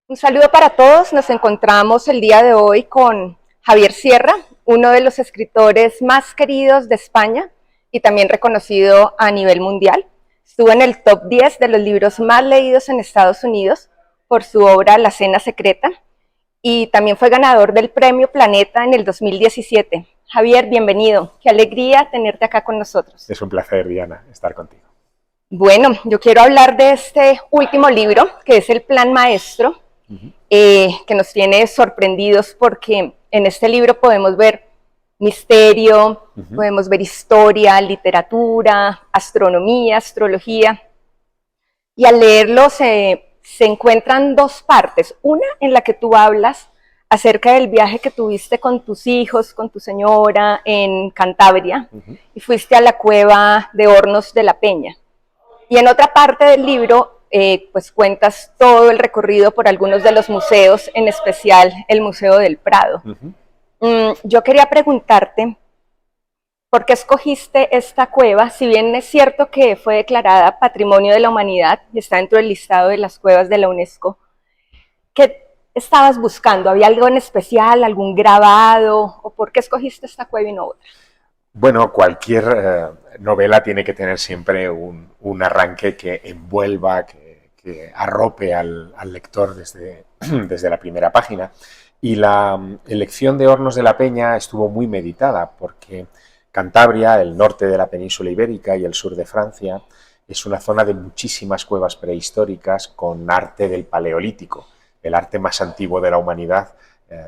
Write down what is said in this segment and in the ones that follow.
Un saludo para todos. Nos encontramos el día de hoy con Javier Sierra, uno de los escritores más queridos de España y también reconocido a nivel mundial. Estuvo en el top 10 de los libros más leídos en Estados Unidos por su obra La Cena Secreta y también fue ganador del Premio Planeta en el 2017. Javier, bienvenido. Qué alegría tenerte acá con nosotros. Es un placer, Diana, estar contigo. Bueno, yo quiero hablar de este último libro, que es El Plan Maestro, que nos tiene sorprendidos porque en este libro podemos ver misterio, podemos ver historia, literatura, astronomía, astrología, y al leerlo se encuentran dos partes. Una en la que tú hablas acerca del viaje que tuviste con tus hijos, con tu señora en Cantabria, y fuiste a la cueva de Hornos de la Peña. Y en otra parte del libro, pues cuentas todo el recorrido por algunos de los museos, en especial el Museo del Prado. Yo quería preguntarte, ¿por qué escogiste esta cueva? Si bien es cierto que fue declarada Patrimonio de la Humanidad y está dentro del listado de las cuevas de la UNESCO, ¿qué estabas buscando? ¿Había algo en especial, algún grabado? ¿O por qué escogiste esta cueva y no otra? Bueno, cualquier novela tiene que tener siempre un arranque que envuelva, que arrope al lector desde la primera página. Y la elección de Hornos de la Peña estuvo muy meditada porque Cantabria, el norte de la península ibérica y el sur de Francia, es una zona de muchísimas cuevas prehistóricas con arte del Paleolítico, el arte más antiguo de la humanidad.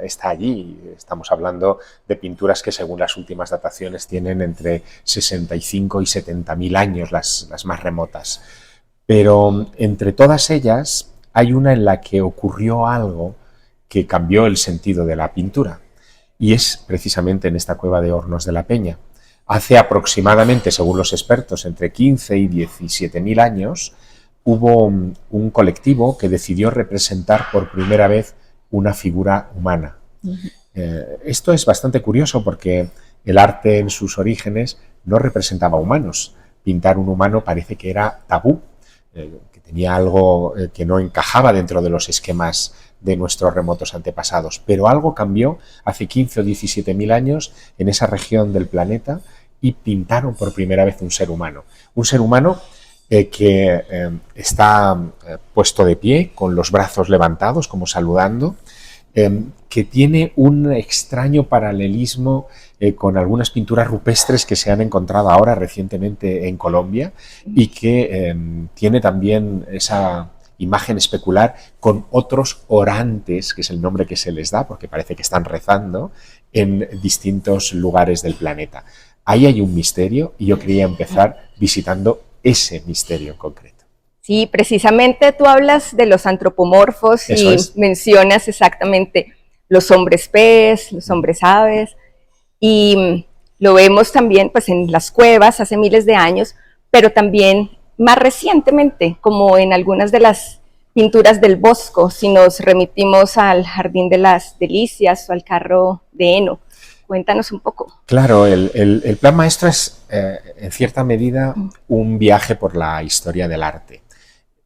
Está allí. Estamos hablando de pinturas que según las últimas dataciones tienen entre 65 y 70.000 años, las más remotas. Pero entre todas ellas hay una en la que ocurrió algo que cambió el sentido de la pintura, y es precisamente en esta cueva de Hornos de la Peña. Hace aproximadamente, según los expertos, entre 15 y 17.000 años, hubo un colectivo que decidió representar por primera vez una figura humana. Esto es bastante curioso porque el arte en sus orígenes no representaba humanos. Pintar un humano parece que era tabú, que tenía algo que no encajaba dentro de los esquemas de nuestros remotos antepasados. Pero algo cambió hace 15 o 17.000 años en esa región del planeta y pintaron por primera vez un ser humano. Un ser humano que está puesto de pie, con los brazos levantados, como saludando, que tiene un extraño paralelismo con algunas pinturas rupestres que se han encontrado ahora recientemente en Colombia y que tiene también esa imagen especular con otros orantes, que es el nombre que se les da, porque parece que están rezando en distintos lugares del planeta. Ahí hay un misterio y yo quería empezar visitando ese misterio en concreto. Sí, precisamente tú hablas de los antropomorfos y mencionas exactamente los hombres pez, los hombres aves, y lo vemos también pues en las cuevas hace miles de años, pero también más recientemente, como en algunas de las pinturas del Bosco, si nos remitimos al Jardín de las Delicias o al Carro de Heno. Cuéntanos un poco. Claro, el Plan Maestro es en cierta medida un viaje por la historia del arte.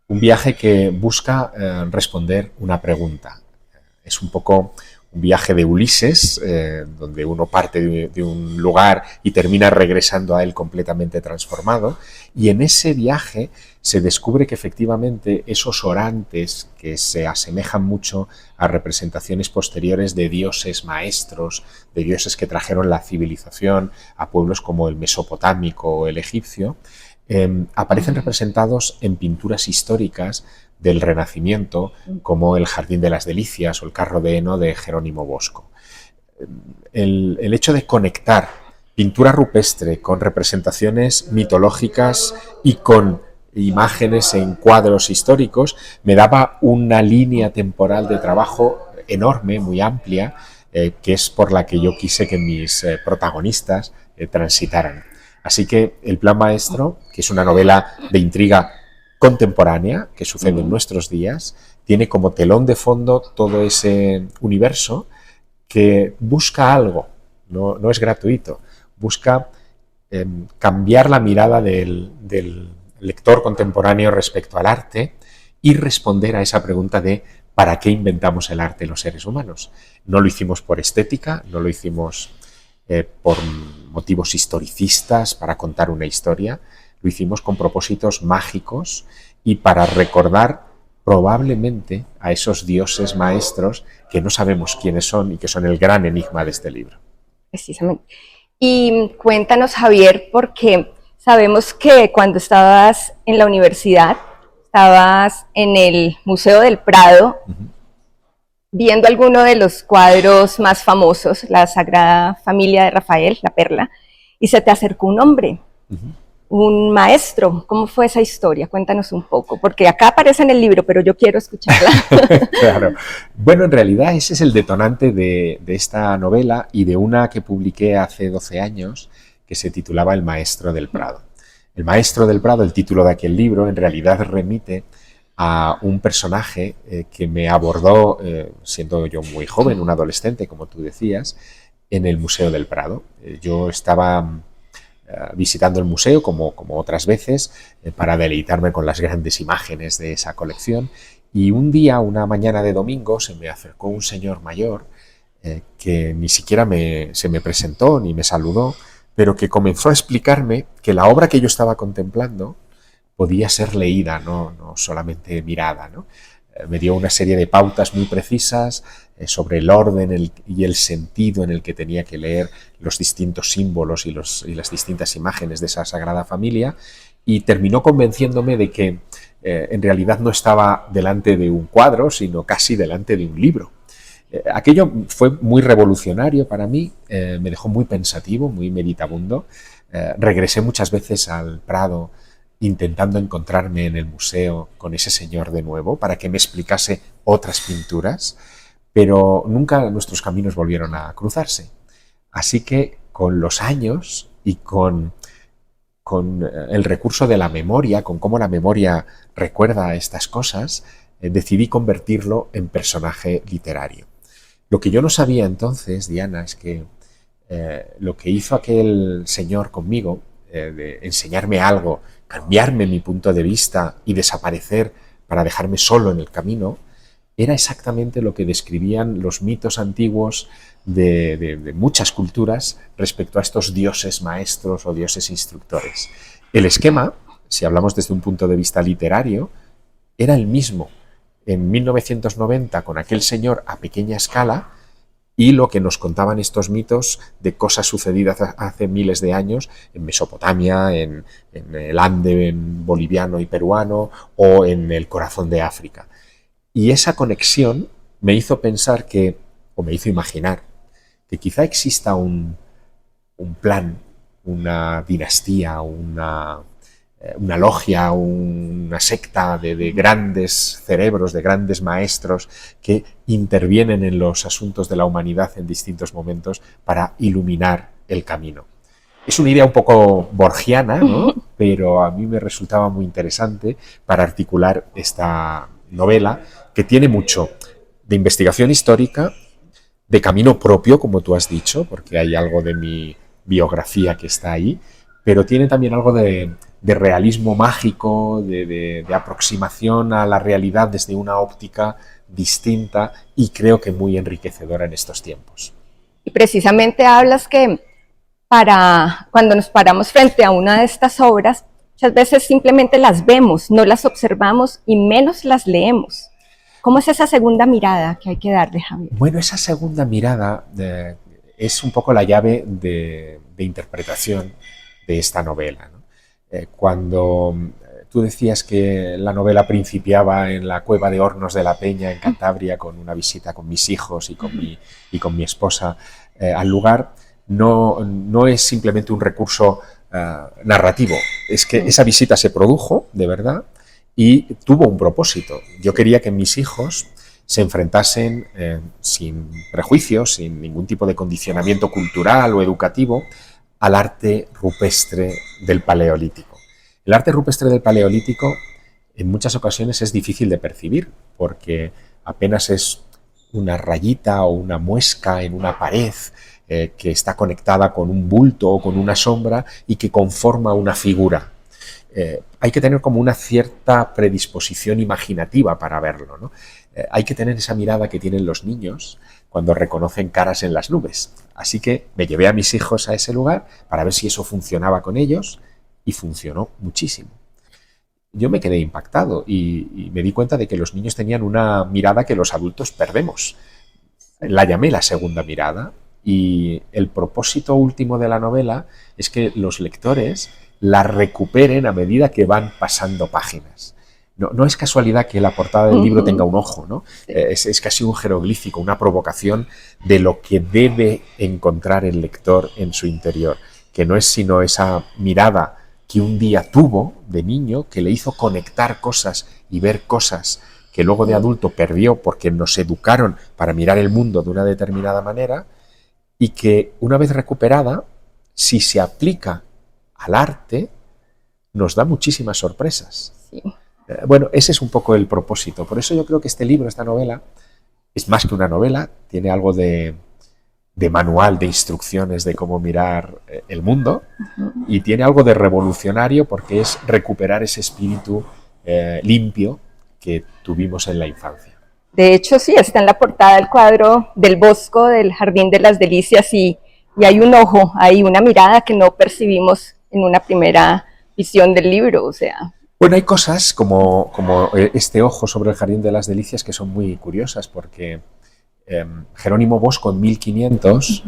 Un viaje que busca responder una pregunta. Es un poco un viaje de Ulises, donde uno parte de un lugar y termina regresando a él completamente transformado. Y en ese viaje se descubre que efectivamente esos orantes, que se asemejan mucho a representaciones posteriores de dioses maestros, de dioses que trajeron la civilización a pueblos como el mesopotámico o el egipcio, aparecen representados en pinturas históricas del Renacimiento, como el Jardín de las Delicias o el Carro de Heno de Jerónimo Bosco. El hecho de conectar pintura rupestre con representaciones mitológicas y con imágenes en cuadros históricos me daba una línea temporal de trabajo enorme, muy amplia, que es por la que yo quise que mis protagonistas transitaran. Así que El Plan Maestro, que es una novela de intriga contemporánea que sucede en nuestros días, tiene como telón de fondo todo ese universo que busca algo, no es gratuito, busca cambiar la mirada del lector contemporáneo respecto al arte y responder a esa pregunta de ¿para qué inventamos el arte los seres humanos? No lo hicimos por estética, no lo hicimos por motivos historicistas, para contar una historia, lo hicimos con propósitos mágicos y para recordar probablemente a esos dioses maestros que no sabemos quiénes son y que son el gran enigma de este libro. Precisamente. Y cuéntanos, Javier, porque sabemos que cuando estabas en la universidad, estabas en el Museo del Prado, viendo alguno de los cuadros más famosos, la Sagrada Familia de Rafael, la Perla, y se te acercó un hombre, un maestro. ¿Cómo fue esa historia? Cuéntanos un poco, porque acá aparece en el libro, pero yo quiero escucharla. Claro. Bueno, en realidad ese es el detonante de esta novela y de una que publiqué hace 12 años que se titulaba El Maestro del Prado. El Maestro del Prado, el título de aquel libro, en realidad remite a un personaje que me abordó, siendo yo muy joven, un adolescente, como tú decías, en el Museo del Prado. Yo estaba visitando el museo, como otras veces, para deleitarme con las grandes imágenes de esa colección, y un día, una mañana de domingo, se me acercó un señor mayor que ni siquiera se me presentó ni me saludó, pero que comenzó a explicarme que la obra que yo estaba contemplando podía ser leída, no solamente mirada, ¿no? Me dio una serie de pautas muy precisas sobre el orden y el sentido en el que tenía que leer los distintos símbolos y las distintas imágenes de esa Sagrada Familia, y terminó convenciéndome de que en realidad no estaba delante de un cuadro, sino casi delante de un libro. Aquello fue muy revolucionario para mí, me dejó muy pensativo, muy meditabundo. Regresé muchas veces al Prado intentando encontrarme en el museo con ese señor de nuevo para que me explicase otras pinturas, pero nunca nuestros caminos volvieron a cruzarse. Así que con los años y con el recurso de la memoria, con cómo la memoria recuerda estas cosas, decidí convertirlo en personaje literario. Lo que yo no sabía entonces, Diana, es que lo que hizo aquel señor conmigo, de enseñarme algo, cambiarme mi punto de vista y desaparecer para dejarme solo en el camino, era exactamente lo que describían los mitos antiguos de muchas culturas respecto a estos dioses maestros o dioses instructores. El esquema, si hablamos desde un punto de vista literario, era el mismo en 1990 con aquel señor a pequeña escala y lo que nos contaban estos mitos de cosas sucedidas hace miles de años en Mesopotamia, en el Ande boliviano y peruano o en el corazón de África. Y esa conexión me hizo pensar o me hizo imaginar, que quizá exista un plan, una dinastía, una logia, una secta de grandes cerebros, de grandes maestros que intervienen en los asuntos de la humanidad en distintos momentos para iluminar el camino. Es una idea un poco borgiana, ¿no? Pero a mí me resultaba muy interesante para articular esta novela, que tiene mucho de investigación histórica, de camino propio, como tú has dicho, porque hay algo de mi biografía que está ahí, pero tiene también algo de realismo mágico, de aproximación a la realidad desde una óptica distinta y creo que muy enriquecedora en estos tiempos. Y precisamente hablas que cuando nos paramos frente a una de estas obras, muchas veces simplemente las vemos, no las observamos y menos las leemos. ¿Cómo es esa segunda mirada que hay que darle, Javier? Bueno, esa segunda mirada es un poco la llave de interpretación de esta novela, ¿no? Cuando tú decías que la novela principiaba en la cueva de Hornos de la Peña, en Cantabria, con una visita con mis hijos y con mi esposa al lugar, no es simplemente un recurso narrativo, es que esa visita se produjo, de verdad, y tuvo un propósito. Yo quería que mis hijos se enfrentasen sin prejuicios, sin ningún tipo de condicionamiento cultural o educativo, al arte rupestre del Paleolítico. El arte rupestre del Paleolítico en muchas ocasiones es difícil de percibir porque apenas es una rayita o una muesca en una pared que está conectada con un bulto o con una sombra y que conforma una figura. Hay que tener como una cierta predisposición imaginativa para verlo, ¿no? hay que tener esa mirada que tienen los niños cuando reconocen caras en las nubes. Así que me llevé a mis hijos a ese lugar para ver si eso funcionaba con ellos y funcionó muchísimo. Yo me quedé impactado y me di cuenta de que los niños tenían una mirada que los adultos perdemos. La llamé la segunda mirada y el propósito último de la novela es que los lectores la recuperen a medida que van pasando páginas. No es casualidad que la portada del libro tenga un ojo, ¿no? Es casi un jeroglífico, una provocación de lo que debe encontrar el lector en su interior, que no es sino esa mirada que un día tuvo de niño, que le hizo conectar cosas y ver cosas que luego de adulto perdió porque nos educaron para mirar el mundo de una determinada manera, y que una vez recuperada, si se aplica al arte, nos da muchísimas sorpresas. Sí. Bueno, ese es un poco el propósito. Por eso yo creo que este libro, esta novela, es más que una novela, tiene algo de manual, de instrucciones de cómo mirar el mundo, y tiene algo de revolucionario porque es recuperar ese espíritu limpio que tuvimos en la infancia. De hecho, sí, está en la portada el cuadro del Bosco del Jardín de las Delicias y hay un ojo, hay una mirada que no percibimos en una primera visión del libro, o sea... Bueno, hay cosas como este ojo sobre el Jardín de las Delicias que son muy curiosas porque Jerónimo Bosco en 1500,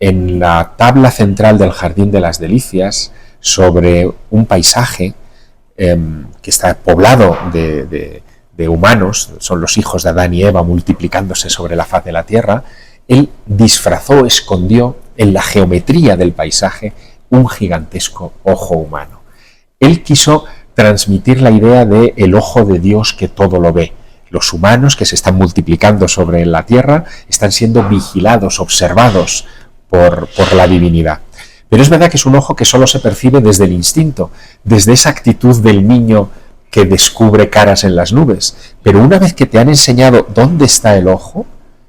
en la tabla central del Jardín de las Delicias, sobre un paisaje que está poblado de humanos, son los hijos de Adán y Eva multiplicándose sobre la faz de la tierra, él disfrazó, escondió en la geometría del paisaje un gigantesco ojo humano. Él quiso transmitir la idea de el ojo de Dios que todo lo ve. Los humanos que se están multiplicando sobre la tierra están siendo vigilados, observados por la divinidad. Pero es verdad que es un ojo que solo se percibe desde el instinto, desde esa actitud del niño que descubre caras en las nubes. Pero una vez que te han enseñado dónde está el ojo,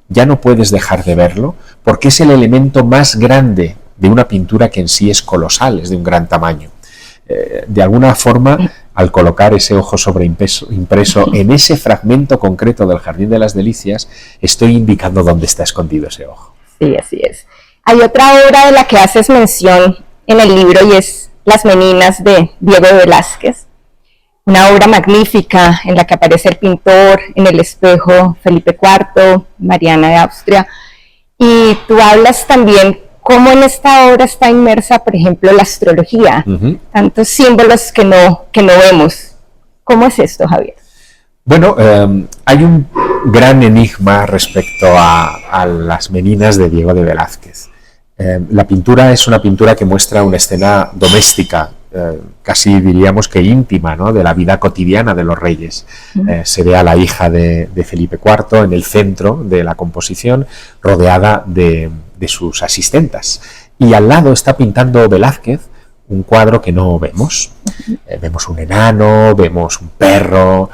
ya no puedes dejar de verlo, porque es el elemento más grande de una pintura que en sí es colosal, es de un gran tamaño. De alguna forma, al colocar ese ojo impreso en ese fragmento concreto del Jardín de las Delicias, estoy indicando dónde está escondido ese ojo. Sí, así es. Hay otra obra de la que haces mención en el libro y es Las Meninas de Diego de Velázquez, una obra magnífica en la que aparece el pintor, en el espejo Felipe IV, Mariana de Austria, y tú hablas también cómo en esta obra está inmersa, por ejemplo, la astrología, tantos símbolos que no vemos. ¿Cómo es esto, Javier? Bueno, hay un gran enigma respecto a las Meninas de Diego de Velázquez. La pintura es una pintura que muestra una escena doméstica, casi diríamos que íntima, ¿no?, de la vida cotidiana de los reyes. Se ve a la hija de Felipe IV en el centro de la composición, rodeada de sus asistentas. Y al lado está pintando Velázquez un cuadro que no vemos. Vemos un enano, vemos un perro,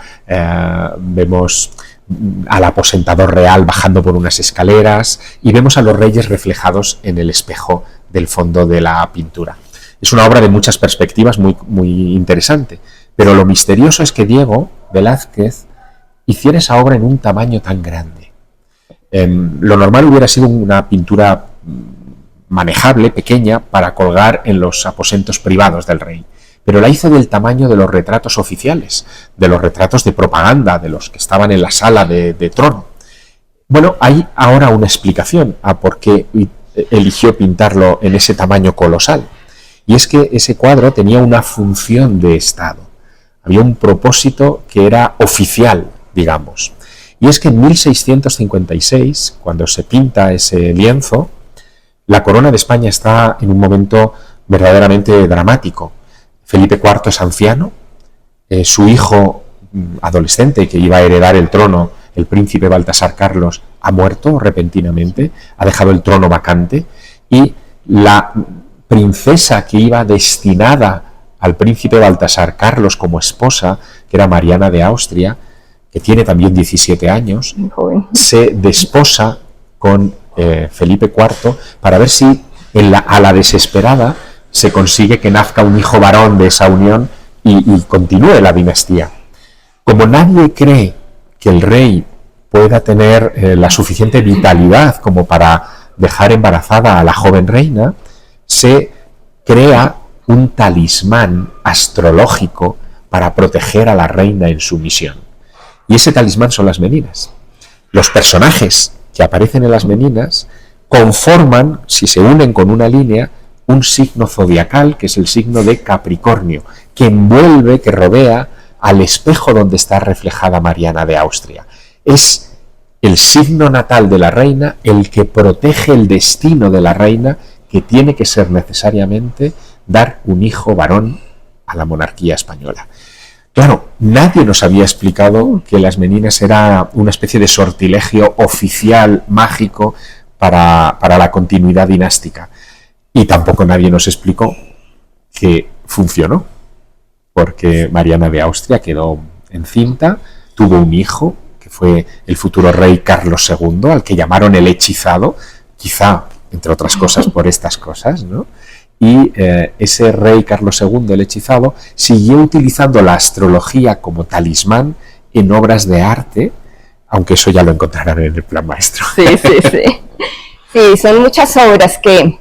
vemos al aposentador real bajando por unas escaleras y vemos a los reyes reflejados en el espejo del fondo de la pintura. Es una obra de muchas perspectivas muy interesante, pero lo misterioso es que Diego Velázquez hiciera esa obra en un tamaño tan grande. Lo normal hubiera sido una pintura manejable, pequeña, para colgar en los aposentos privados del rey, pero la hizo del tamaño de los retratos oficiales, de los retratos de propaganda, de los que estaban en la sala de trono. Bueno, hay ahora una explicación a por qué eligió pintarlo en ese tamaño colosal, y es que ese cuadro tenía una función de Estado, había un propósito que era oficial, digamos. Y es que en 1656, cuando se pinta ese lienzo, la corona de España está en un momento verdaderamente dramático. Felipe IV es anciano, su hijo adolescente que iba a heredar el trono, el príncipe Baltasar Carlos, ha muerto repentinamente, ha dejado el trono vacante, y la princesa que iba destinada al príncipe Baltasar Carlos como esposa, que era Mariana de Austria, que tiene también 17 años, se desposa con Felipe IV para ver si a la desesperada se consigue que nazca un hijo varón de esa unión y continúe la dinastía. Como nadie cree que el rey pueda tener la suficiente vitalidad como para dejar embarazada a la joven reina, se crea un talismán astrológico para proteger a la reina en su misión. Y ese talismán son las meninas. Los personajes que aparecen en las meninas conforman, si se unen con una línea, un signo zodiacal, que es el signo de Capricornio, que envuelve, que rodea al espejo donde está reflejada Mariana de Austria. Es el signo natal de la reina el que protege el destino de la reina, que tiene que ser necesariamente dar un hijo varón a la monarquía española. Claro, nadie nos había explicado que las meninas era una especie de sortilegio oficial, mágico, para la continuidad dinástica. Y tampoco nadie nos explicó que funcionó, porque Mariana de Austria quedó encinta, tuvo un hijo, que fue el futuro rey Carlos II, al que llamaron el hechizado, quizá, entre otras cosas, por estas cosas, ¿no? Y ese rey Carlos II, el hechizado, siguió utilizando la astrología como talismán en obras de arte, aunque eso ya lo encontrarán en el plan maestro. Sí. Sí, son muchas obras que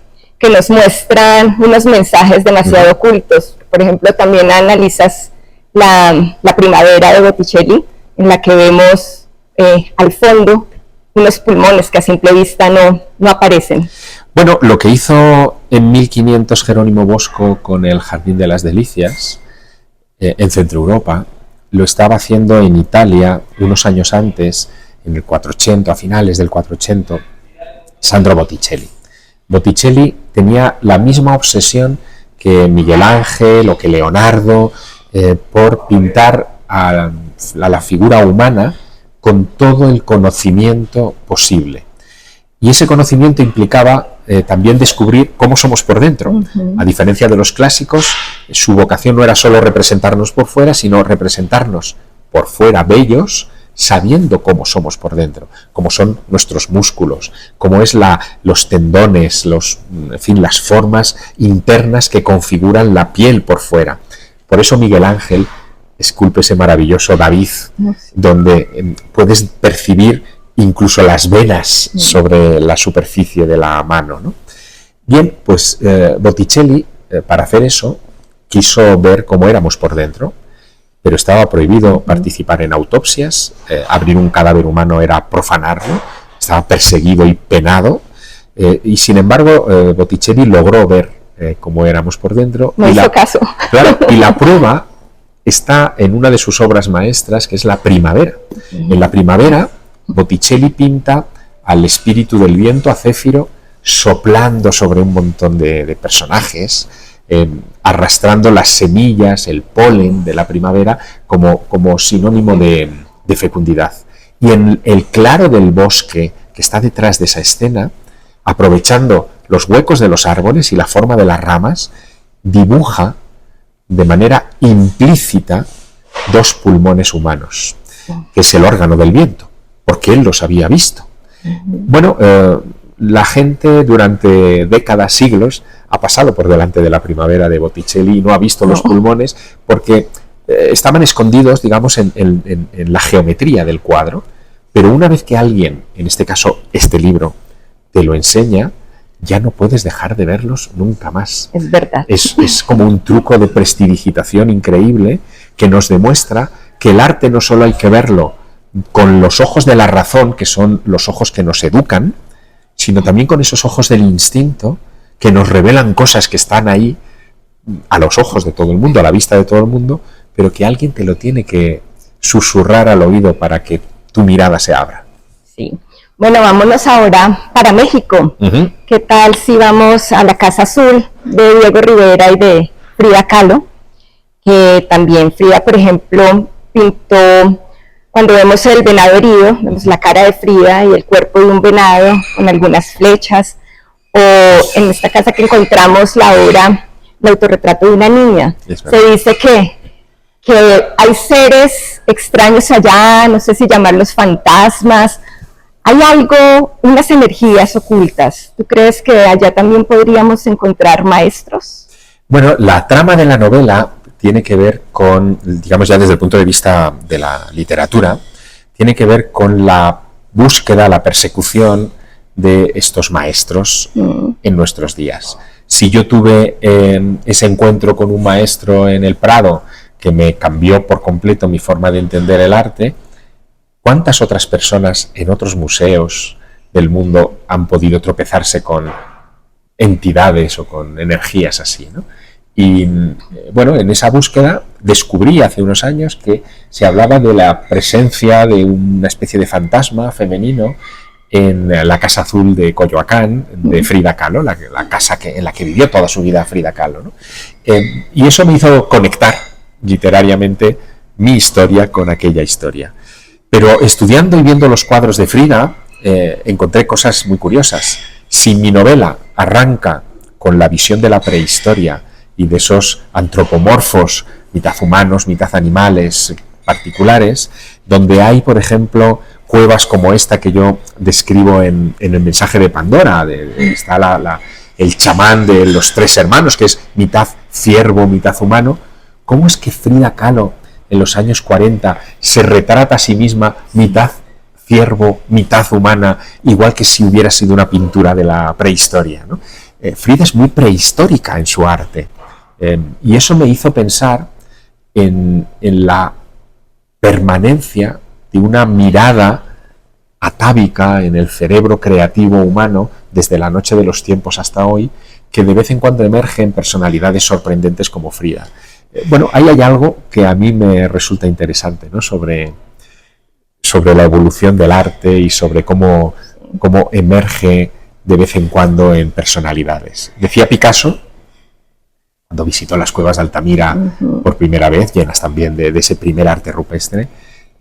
nos muestran unos mensajes demasiado ocultos. Por ejemplo, también analizas la primavera de Botticelli, en la que vemos al fondo unos pulmones que a simple vista no aparecen. Bueno, lo que hizo en 1500 Jerónimo Bosco con el Jardín de las Delicias, en Centro Europa, lo estaba haciendo en Italia unos años antes, en el 480, a finales del 480, Sandro Botticelli. Botticelli tenía la misma obsesión que Miguel Ángel o que Leonardo por pintar a la figura humana con todo el conocimiento posible. Y ese conocimiento implicaba también descubrir cómo somos por dentro. A diferencia de los clásicos, su vocación no era solo representarnos por fuera, sino representarnos por fuera bellos, sabiendo cómo somos por dentro, cómo son nuestros músculos, cómo es los tendones, en fin, las formas internas que configuran la piel por fuera. Por eso Miguel Ángel esculpe ese maravilloso David, donde puedes percibir incluso las venas sobre la superficie de la mano, ¿no? Bien, pues Botticelli, para hacer eso, quiso ver cómo éramos por dentro, pero estaba prohibido participar en autopsias, abrir un cadáver humano era profanarlo, estaba perseguido y penado, y sin embargo Botticelli logró ver cómo éramos por dentro. No hizo caso. Claro, y la prueba está en una de sus obras maestras, que es La Primavera. En La Primavera, Botticelli pinta al espíritu del viento, a Céfiro, soplando sobre un montón de personajes, arrastrando las semillas, el polen de la primavera como sinónimo de fecundidad. Y en el claro del bosque que está detrás de esa escena, aprovechando los huecos de los árboles y la forma de las ramas, dibuja de manera implícita dos pulmones humanos, que es el órgano del viento, porque él los había visto. Bueno, la gente durante décadas, siglos, ha pasado por delante de La Primavera de Botticelli y no ha visto los pulmones porque estaban escondidos, digamos, en la geometría del cuadro, pero una vez que alguien, en este caso este libro, te lo enseña, ya no puedes dejar de verlos nunca más. Es verdad. Es como un truco de prestidigitación increíble que nos demuestra que el arte no solo hay que verlo con los ojos de la razón, que son los ojos que nos educan, sino también con esos ojos del instinto que nos revelan cosas que están ahí a los ojos de todo el mundo, a la vista de todo el mundo, pero que alguien te lo tiene que susurrar al oído para que tu mirada se abra. Sí. Bueno, vámonos ahora para México. ¿Qué tal si vamos a la Casa Azul de Diego Rivera y de Frida Kahlo? Que también Frida, por ejemplo, pintó, cuando vemos el venado herido, vemos la cara de Frida y el cuerpo de un venado con algunas flechas, o en esta casa que encontramos la obra, el autorretrato de una niña. Se dice que hay seres extraños allá, no sé si llamarlos fantasmas, hay algo, unas energías ocultas. ¿Tú crees que allá también podríamos encontrar maestros? Bueno, la trama de la novela tiene que ver con, digamos ya desde el punto de vista de la literatura, tiene que ver con la búsqueda, la persecución de estos maestros en nuestros días. Si yo tuve ese encuentro con un maestro en el Prado que me cambió por completo mi forma de entender el arte, ¿cuántas otras personas en otros museos del mundo han podido tropezarse con entidades o con energías así, ¿no? Y bueno, en esa búsqueda descubrí hace unos años que se hablaba de la presencia de una especie de fantasma femenino en la Casa Azul de Coyoacán, de Frida Kahlo, la casa en la que vivió toda su vida Frida Kahlo, ¿no? Y eso me hizo conectar literariamente mi historia con aquella historia. Pero estudiando y viendo los cuadros de Frida, encontré cosas muy curiosas. Si mi novela arranca con la visión de la prehistoria y de esos antropomorfos, mitad humanos, mitad animales particulares, donde hay, por ejemplo, cuevas como esta que yo describo en el mensaje de Pandora, está el chamán de los tres hermanos, que es mitad ciervo, mitad humano. ¿Cómo es que Frida Kahlo en los años 40 se retrata a sí misma mitad ciervo, mitad humana, igual que si hubiera sido una pintura de la prehistoria, ¿no? Frida es muy prehistórica en su arte, y eso me hizo pensar en la permanencia de una mirada atávica en el cerebro creativo humano desde la noche de los tiempos hasta hoy, que de vez en cuando emerge en personalidades sorprendentes como Frida. Bueno, ahí hay algo que a mí me resulta interesante, ¿no? Sobre la evolución del arte y sobre cómo emerge de vez en cuando en personalidades. Decía Picasso, cuando visitó las cuevas de Altamira por primera vez, llenas también de ese primer arte rupestre,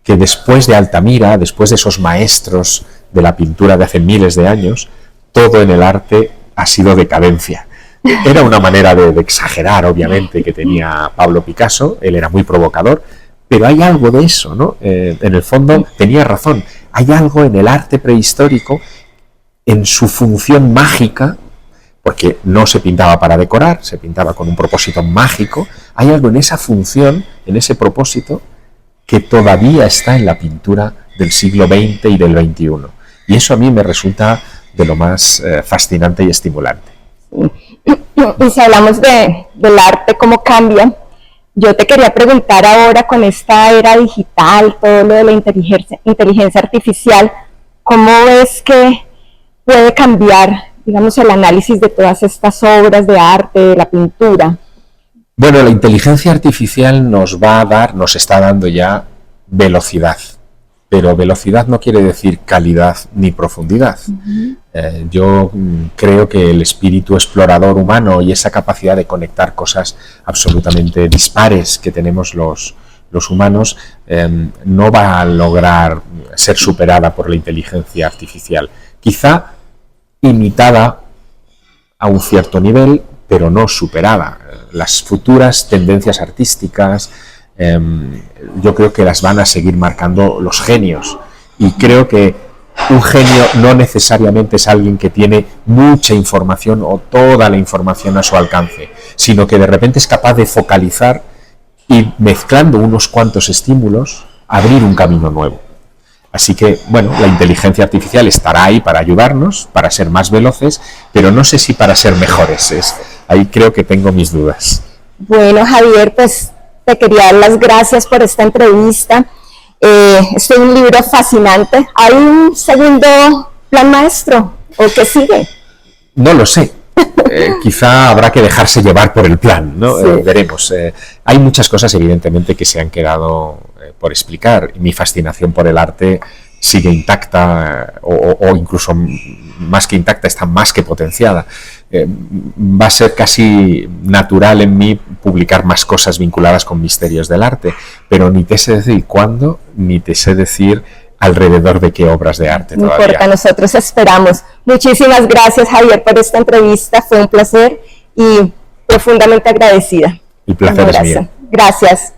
que después de Altamira, después de esos maestros de la pintura de hace miles de años, todo en el arte ha sido decadencia. Era una manera de exagerar, obviamente, que tenía Pablo Picasso. Él era muy provocador, pero hay algo de eso, ¿no? En el fondo tenía razón. Hay algo en el arte prehistórico, en su función mágica, porque no se pintaba para decorar, se pintaba con un propósito mágico. Hay algo en esa función, en ese propósito, que todavía está en la pintura del siglo XX y del XXI. Y eso a mí me resulta de lo más fascinante y estimulante. Y si hablamos del arte, cómo cambia, yo te quería preguntar ahora con esta era digital, todo lo de la inteligencia artificial, ¿cómo ves que puede cambiar, digamos, el análisis de todas estas obras de arte, de la pintura? Bueno, la inteligencia artificial nos está dando ya velocidad, pero velocidad no quiere decir calidad ni profundidad. Yo creo que el espíritu explorador humano y esa capacidad de conectar cosas absolutamente dispares que tenemos los humanos no va a lograr ser superada por la inteligencia artificial. Quizá imitada a un cierto nivel, pero no superada. Las futuras tendencias artísticas yo creo que las van a seguir marcando los genios, y creo que un genio no necesariamente es alguien que tiene mucha información o toda la información a su alcance, sino que de repente es capaz de focalizar y, mezclando unos cuantos estímulos, abrir un camino nuevo. Así que, bueno, la inteligencia artificial estará ahí para ayudarnos, para ser más veloces, pero no sé si para ser mejores. Ahí creo que tengo mis dudas. Bueno, Javier, pues te quería dar las gracias por esta entrevista. Este es un libro fascinante. ¿Hay un segundo plan maestro o qué sigue? No lo sé. Quizá habrá que dejarse llevar por el plan, ¿no? Sí. Veremos. Hay muchas cosas, evidentemente, que se han quedado por explicar. Mi fascinación por el arte sigue intacta, o incluso más que intacta, está más que potenciada. Va a ser casi natural en mí publicar más cosas vinculadas con misterios del arte, pero ni te sé decir cuándo, ni te sé decir alrededor de qué obras de arte todavía. No importa, nosotros esperamos. Muchísimas gracias, Javier, por esta entrevista. Fue un placer y profundamente agradecida. El placer es mío. Gracias.